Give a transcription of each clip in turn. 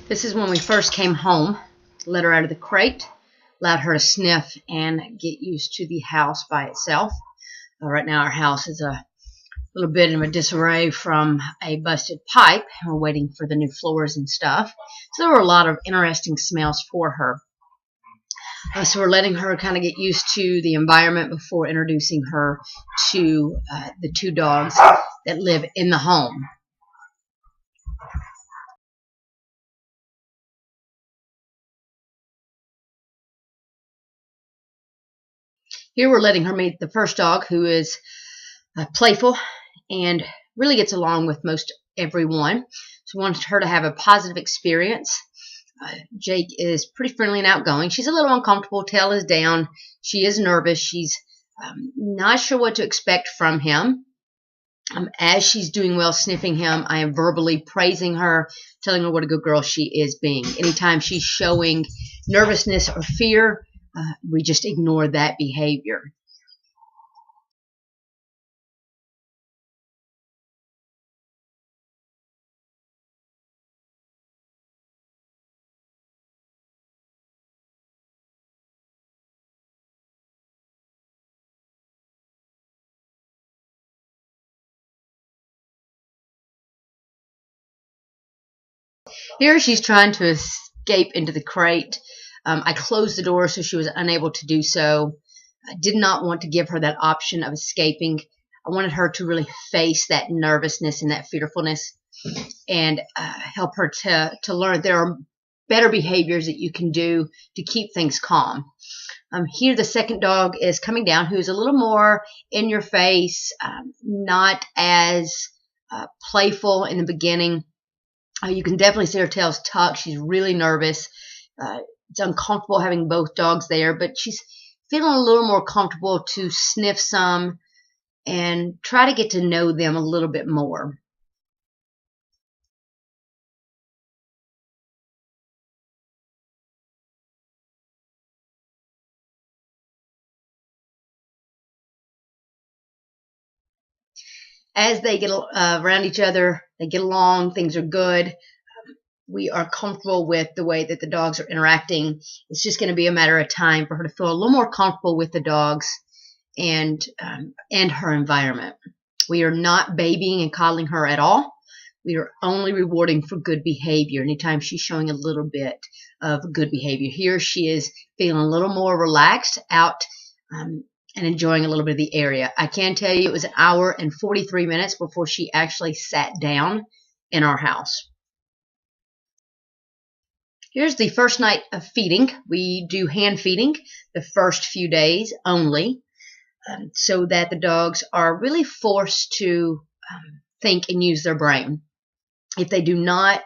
This is when we first came home. Let her out of the crate, allowed her to sniff and get used to the house by itself. Right now our house is a little bit of a disarray from a busted pipe. We're waiting for the new floors and stuff. So there were a lot of interesting smells for her. So we're letting her kind of get used to the environment before introducing her to the two dogs that live in the home. Here we're letting her meet the first dog, who is playful and really gets along with most everyone. So we wanted her to have a positive experience. Jake is pretty friendly and outgoing. She's a little uncomfortable. Tail is down. She is nervous. She's not sure what to expect from him. As she's doing well sniffing him, I am verbally praising her, telling her what a good girl she is being. Anytime she's showing nervousness or fear, we just ignore that behavior. Here she's trying to escape into the crate. I closed the door so she was unable to do so. I did not want to give her that option of escaping. I wanted her to really face that nervousness and that fearfulness and help her to learn there are better behaviors that you can do to keep things calm. Here the second dog is coming down, who's a little more in your face, not as playful in the beginning. You can definitely see her tail's tucked. She's really nervous. It's uncomfortable having both dogs there, but she's feeling a little more comfortable to sniff some and try to get to know them a little bit more. As they get around each other, they get along, things are good. We are comfortable with the way that the dogs are interacting. It's just going to be a matter of time for her to feel a little more comfortable with the dogs and her environment. We are not babying and coddling her at all. We are only rewarding for good behavior anytime she's showing a little bit of good behavior. Here she is feeling a little more relaxed out and enjoying a little bit of the area. I can tell you it was an hour and 43 minutes before she actually sat down in our house. Here's the first night of feeding. We do hand feeding the first few days only, so that the dogs are really forced to think and use their brain. If they do not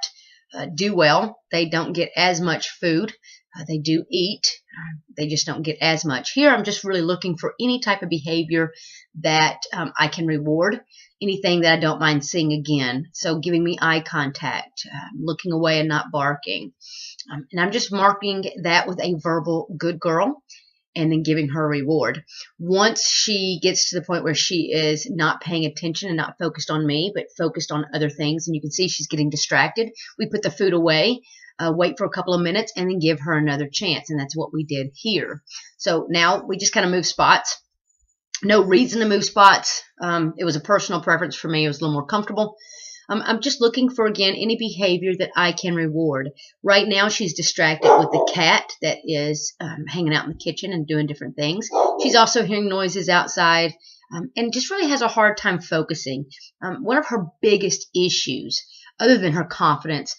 do well, they don't get as much food. They do eat. They just don't get as much. Here, I'm just really looking for any type of behavior that I can reward, anything that I don't mind seeing again. So giving me eye contact, looking away and not barking. And I'm just marking that with a verbal good girl and then giving her a reward. Once she gets to the point where she is not paying attention and not focused on me, but focused on other things, and you can see she's getting distracted, we put the food away, wait for a couple of minutes, and then give her another chance. And that's what we did here. So now we just kind of move spots. No reason to move spots. It was a personal preference for me. It was a little more comfortable. I'm just looking for, again, any behavior that I can reward. Right now, she's distracted with the cat that is hanging out in the kitchen and doing different things. She's also hearing noises outside and just really has a hard time focusing. One of her biggest issues, other than her confidence,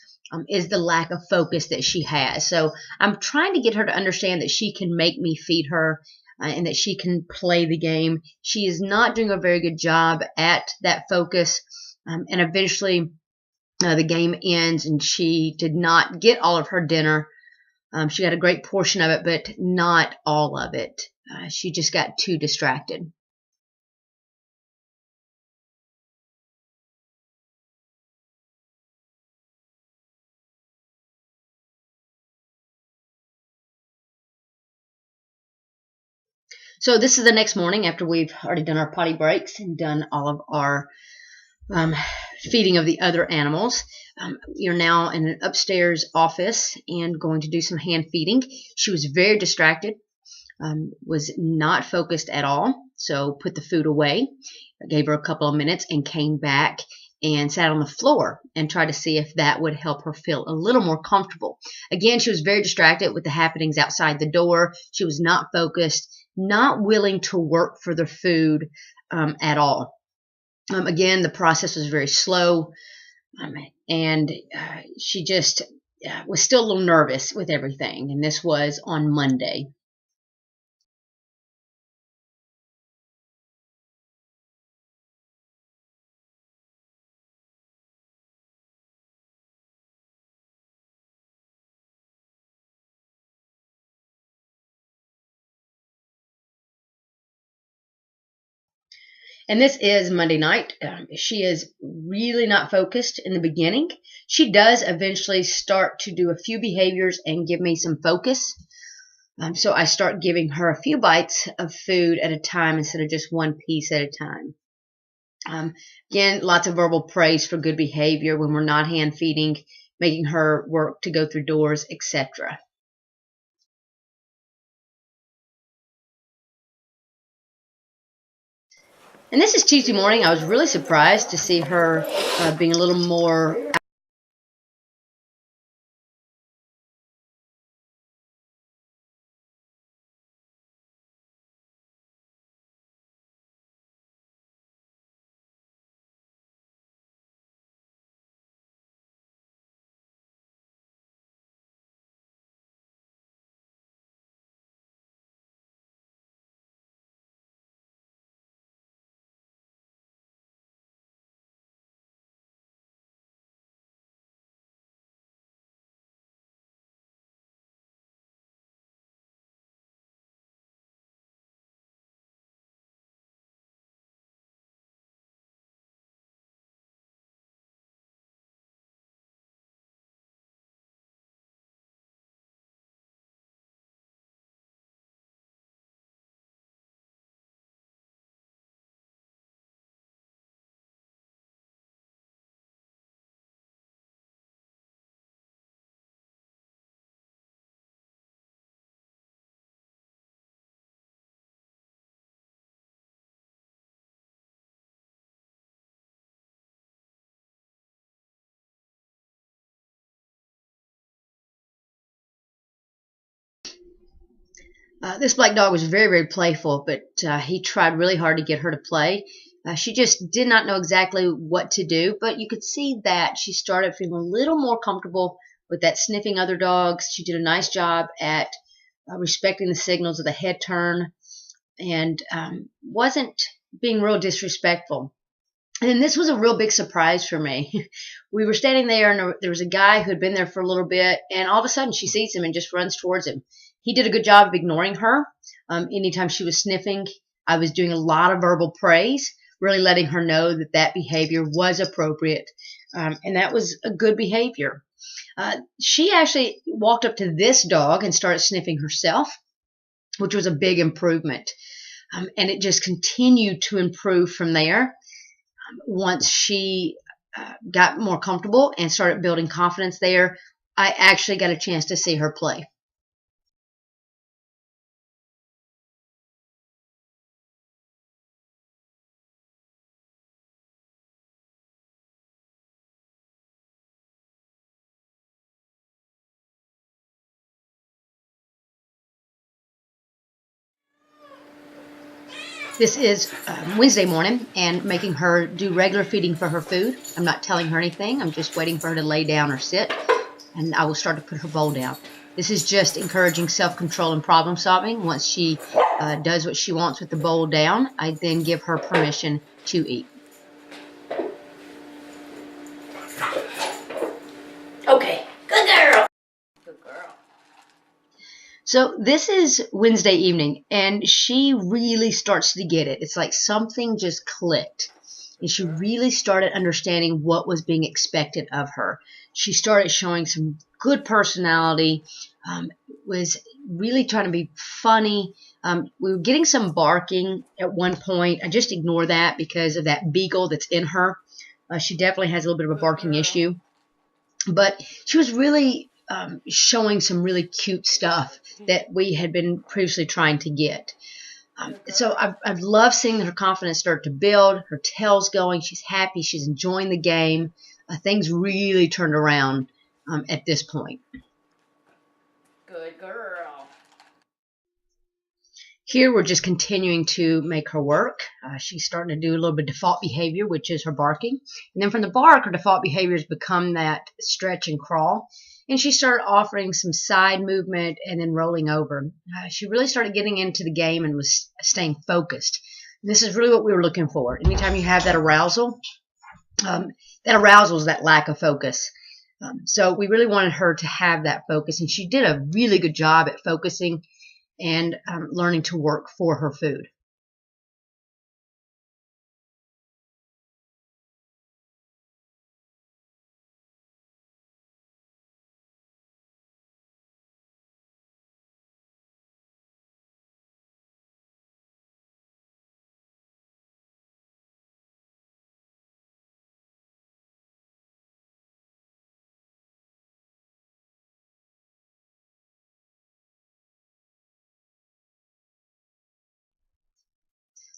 is the lack of focus that she has. So I'm trying to get her to understand that she can make me feed her and that she can play the game. She is not doing a very good job at that focus. And eventually the game ends and she did not get all of her dinner. She got a great portion of it, but not all of it. She just got too distracted. So this is the next morning after we've already done our potty breaks and done all of our feeding of the other animals. We are now in an upstairs office and going to do some hand feeding. She was very distracted, was not focused at all, so put the food away. I gave her a couple of minutes and came back and sat on the floor and tried to see if that would help her feel a little more comfortable. Again, she was very distracted with the happenings outside the door. She was not focused, not willing to work for the food at all. Again, the process was very slow, and she just was still a little nervous with everything, and this was on Monday. And this is Monday night. She is really not focused in the beginning. She does eventually start to do a few behaviors and give me some focus. So I start giving her a few bites of food at a time instead of just one piece at a time. Again, lots of verbal praise for good behavior when we're not hand feeding, making her work to go through doors, etc. And this is Tuesday morning. I was really surprised to see her being a little more this black dog was very, very playful, but he tried really hard to get her to play. She just did not know exactly what to do, but you could see that she started feeling a little more comfortable with that sniffing other dogs. She did a nice job at respecting the signals of the head turn and wasn't being real disrespectful. And this was a real big surprise for me. We were standing there, and there was a guy who had been there for a little bit, and all of a sudden she sees him and just runs towards him. He did a good job of ignoring her. Anytime she was sniffing, I was doing a lot of verbal praise, really letting her know that that behavior was appropriate, and that was a good behavior. She actually walked up to this dog and started sniffing herself, which was a big improvement. And it just continued to improve from there. Once she got more comfortable and started building confidence there, I actually got a chance to see her play. This is Wednesday morning and making her do regular feeding for her food. I'm not telling her anything. I'm just waiting for her to lay down or sit, and I will start to put her bowl down. This is just encouraging self-control and problem solving. Once she does what she wants with the bowl down, I then give her permission to eat. Okay, good girl. Good girl. So this is Wednesday evening, and she really starts to get it. It's like something just clicked, and she really started understanding what was being expected of her. She started showing some good personality, was really trying to be funny. We were getting some barking at one point. I just ignore that because of that beagle that's in her. She definitely has a little bit of a barking issue, but she was really showing some really cute stuff that we had been previously trying to get. So I've loved seeing her confidence start to build. Her tail's going. She's happy. She's enjoying the game. Things really turned around at this point. Good girl. Here we're just continuing to make her work. She's starting to do a little bit of default behavior, which is her barking. And then from the bark, her default behavior has become that stretch and crawl. And she started offering some side movement and then rolling over. She really started getting into the game and was staying focused. And this is really what we were looking for. Anytime you have that arousal is that lack of focus. So we really wanted her to have that focus, and she did a really good job at focusing and learning to work for her food.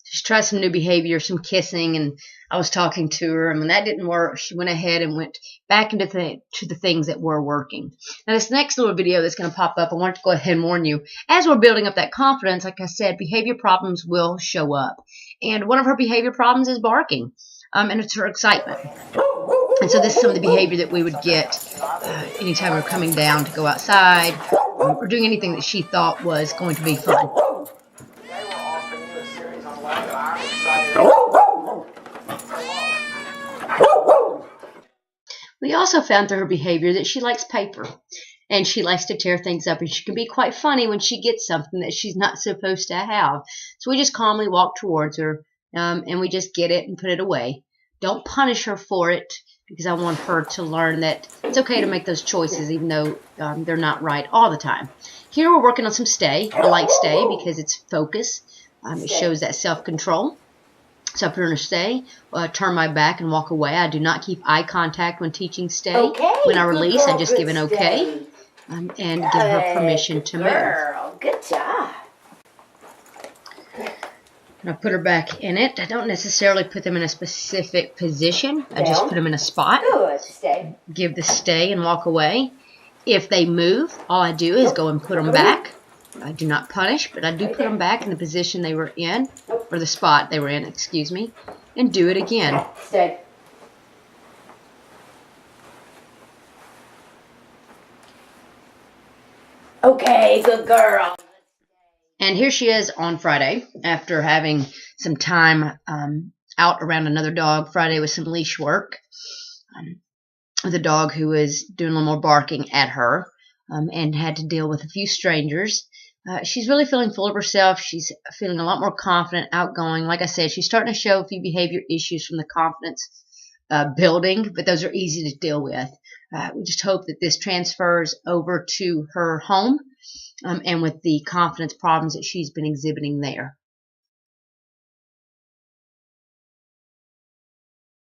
She tried some new behavior, some kissing, and I was talking to her, and when that didn't work, she went ahead and went back into the things that were working. Now, this next little video that's going to pop up, I want to go ahead and warn you, as we're building up that confidence, like I said, behavior problems will show up. And one of her behavior problems is barking, and it's her excitement. And so this is some of the behavior that we would get anytime we were coming down to go outside or doing anything that she thought was going to be fun. We also found through her behavior that she likes paper, and she likes to tear things up, and she can be quite funny when she gets something that she's not supposed to have. So we just calmly walk towards her, and we just get it and put it away. Don't punish her for it, because I want her to learn that it's okay to make those choices, even though they're not right all the time. Here we're working on some stay. I like stay because it's focus. It shows that self-control. So I put her in a stay, turn my back and walk away. I do not keep eye contact when teaching stay. Okay, when I release, I just give an okay and give her permission to move. Good job. And I put her back in it. I don't necessarily put them in a specific position. I just put them in a spot. Good, stay. Give the stay and walk away. If they move, all I do is go and put them back. I do not punish, but I do put them back in the position they were in, or the spot they were in, excuse me, and do it again. Stay. Okay, good girl. And here she is on Friday, after having some time out around another dog. Friday was some leash work with a dog who was doing a little more barking at her and had to deal with a few strangers. She's really feeling full of herself. She's feeling a lot more confident, outgoing. Like I said, she's starting to show a few behavior issues from the confidence building, but those are easy to deal with. We just hope that this transfers over to her home and with the confidence problems that she's been exhibiting there.